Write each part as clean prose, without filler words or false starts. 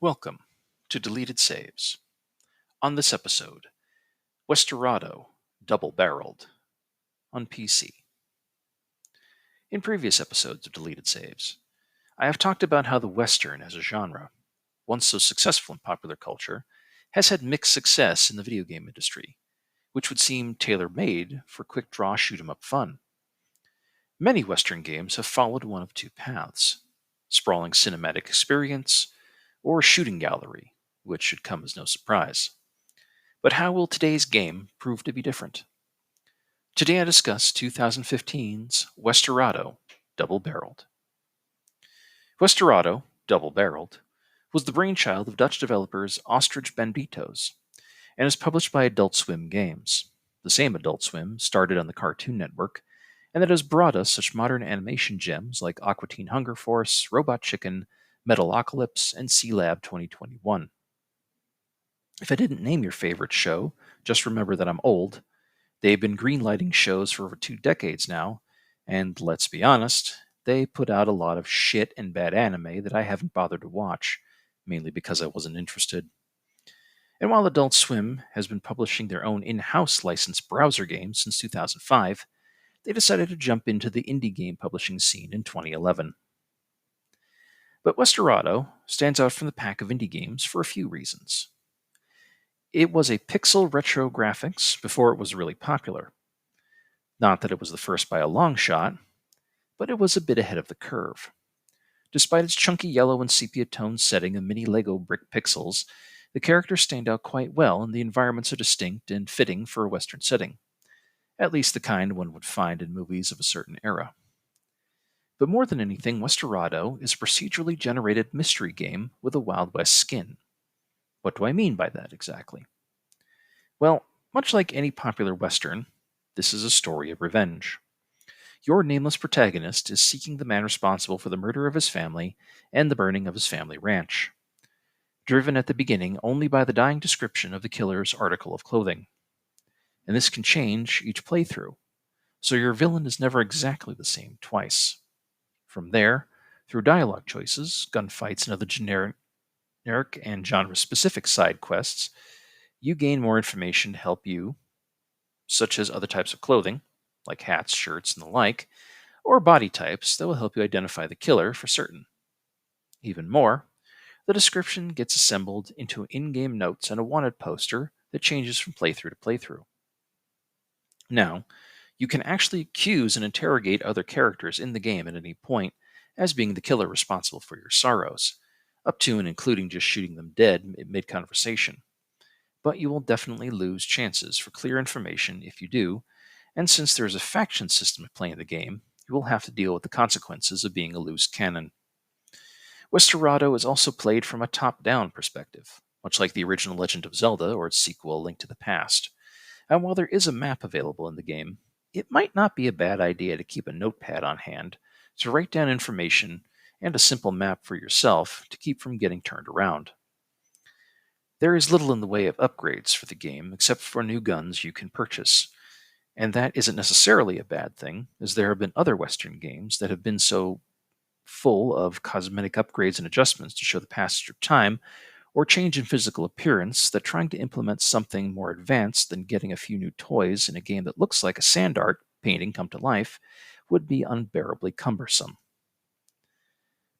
Welcome to Deleted Saves. On this episode, Westerado Double Barreled on PC. In previous episodes of Deleted Saves, I have talked about how the Western as a genre, once so successful in popular culture, has had mixed success in the video game industry, which would seem tailor-made for quick draw shoot 'em up fun. Many Western games have followed one of two paths: sprawling cinematic experience or shooting gallery, which should come as no surprise. But how will today's game prove to be different? Today I discuss 2015's Westerado Double Barreled. Westerado Double Barreled was the brainchild of Dutch developers Ostrich Banditos and is published by Adult Swim Games, the same Adult Swim started on the Cartoon Network and that has brought us such modern animation gems like Aqua Teen Hunger Force, Robot Chicken, Metalocalypse, and Sea Lab 2021. If I didn't name your favorite show, just remember that I'm old. They've been greenlighting shows for over 2 decades now, and let's be honest, they put out a lot of shit and bad anime that I haven't bothered to watch, mainly because I wasn't interested. And while Adult Swim has been publishing their own in-house licensed browser games since 2005, they decided to jump into the indie game publishing scene in 2011. But Westerado stands out from the pack of indie games for a few reasons. It was a pixel retro graphics before it was really popular. Not that it was the first by a long shot, but it was a bit ahead of the curve. Despite its chunky yellow and sepia tone setting of mini Lego brick pixels, the characters stand out quite well and the environments are distinct and fitting for a Western setting, at least the kind one would find in movies of a certain era. But more than anything, Westerado is a procedurally generated mystery game with a Wild West skin. What do I mean by that exactly? Well, much like any popular Western, this is a story of revenge. Your nameless protagonist is seeking the man responsible for the murder of his family and the burning of his family ranch, driven at the beginning only by the dying description of the killer's article of clothing. And this can change each playthrough, so your villain is never exactly the same twice. From there, through dialogue choices, gunfights, and other generic and genre-specific side quests, you gain more information to help you, such as other types of clothing, like hats, shirts, and the like, or body types that will help you identify the killer for certain. Even more, the description gets assembled into in-game notes and a wanted poster that changes from playthrough to playthrough. Now, you can actually accuse and interrogate other characters in the game at any point as being the killer responsible for your sorrows, up to and including just shooting them dead mid-conversation. But you will definitely lose chances for clear information if you do, and since there is a faction system at play in the game, you will have to deal with the consequences of being a loose cannon. Westerado is also played from a top-down perspective, much like the original Legend of Zelda or its sequel, Link to the Past. And while there is a map available in the game, it might not be a bad idea to keep a notepad on hand to write down information and a simple map for yourself to keep from getting turned around. There is little in the way of upgrades for the game except for new guns you can purchase, and that isn't necessarily a bad thing, as there have been other Western games that have been so full of cosmetic upgrades and adjustments to show the passage of time or change in physical appearance that trying to implement something more advanced than getting a few new toys in a game that looks like a sand art painting come to life would be unbearably cumbersome.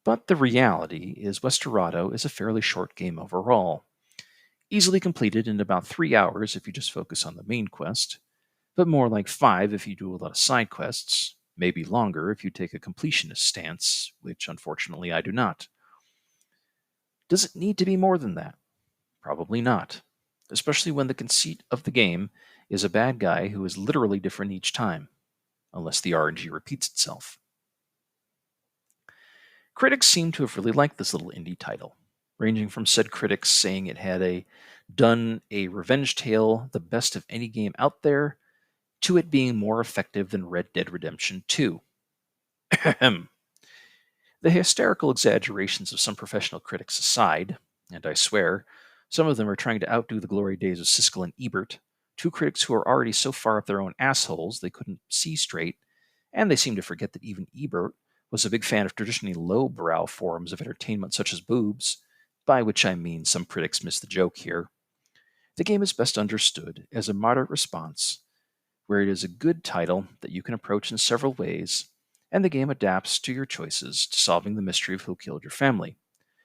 But the reality is Westerado is a fairly short game overall, easily completed in about 3 hours if you just focus on the main quest, but more like 5 if you do a lot of side quests, maybe longer if you take a completionist stance, which unfortunately I do not. Does it need to be more than that? Probably not, especially when the conceit of the game is a bad guy who is literally different each time, unless the RNG repeats itself. Critics seem to have really liked this little indie title, ranging from said critics saying it had done a revenge tale the best of any game out there, to it being more effective than Red Dead Redemption 2. The hysterical exaggerations of some professional critics aside, and I swear, some of them are trying to outdo the glory days of Siskel and Ebert, two critics who are already so far up their own assholes they couldn't see straight, and they seem to forget that even Ebert was a big fan of traditionally low-brow forms of entertainment such as boobs, by which I mean some critics miss the joke here. The game is best understood as a moderate response, where it is a good title that you can approach in several ways, and the game adapts to your choices to solving the mystery of who killed your family,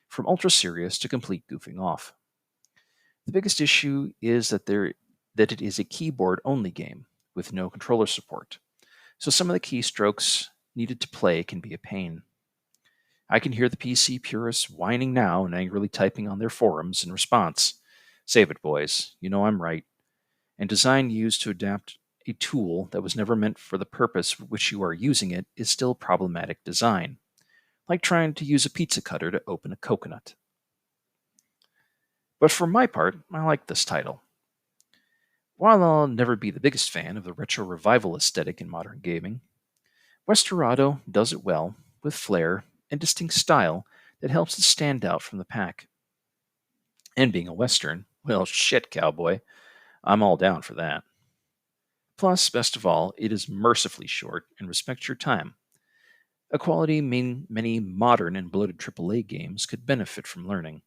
from ultra serious to complete goofing off. The biggest issue is that it is a keyboard only game with no controller support, so some of the keystrokes needed to play can be a pain. I can hear the PC purists whining now and angrily typing on their forums in response. Save it, boys. You know I'm right. And design used to adapt a tool that was never meant for the purpose for which you are using it is still problematic design, like trying to use a pizza cutter to open a coconut. But for my part, I like this title. While I'll never be the biggest fan of the retro revival aesthetic in modern gaming, Westerado does it well, with flair and distinct style that helps it stand out from the pack. And being a Western, well, shit, cowboy, I'm all down for that. Plus, best of all, it is mercifully short and respects your time, a quality many modern and bloated AAA games could benefit from learning,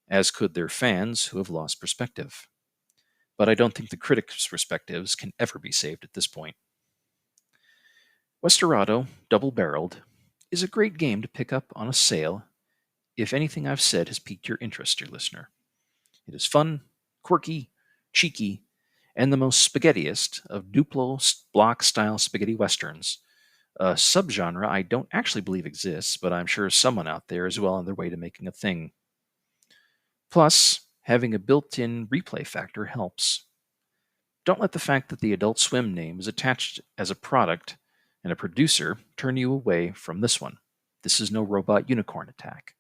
as could their fans who have lost perspective. But I don't think the critics' perspectives can ever be saved at this point. Westerado, double barreled, is a great game to pick up on a sale if anything I've said has piqued your interest, dear listener. It is fun, quirky, cheeky, and the most spaghettiest of Duplo block style spaghetti westerns, a subgenre I don't actually believe exists, but I'm sure someone out there is well on their way to making a thing. Plus, having a built in replay factor helps. Don't let the fact that the Adult Swim name is attached as a product and a producer turn you away from this one. This is no robot unicorn attack,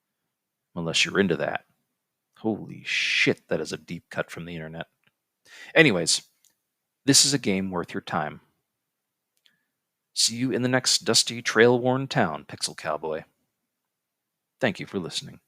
unless you're into that. Holy shit, that is a deep cut from the internet. Anyways, this is a game worth your time. See you in the next dusty, trail worn town, Pixel Cowboy. Thank you for listening.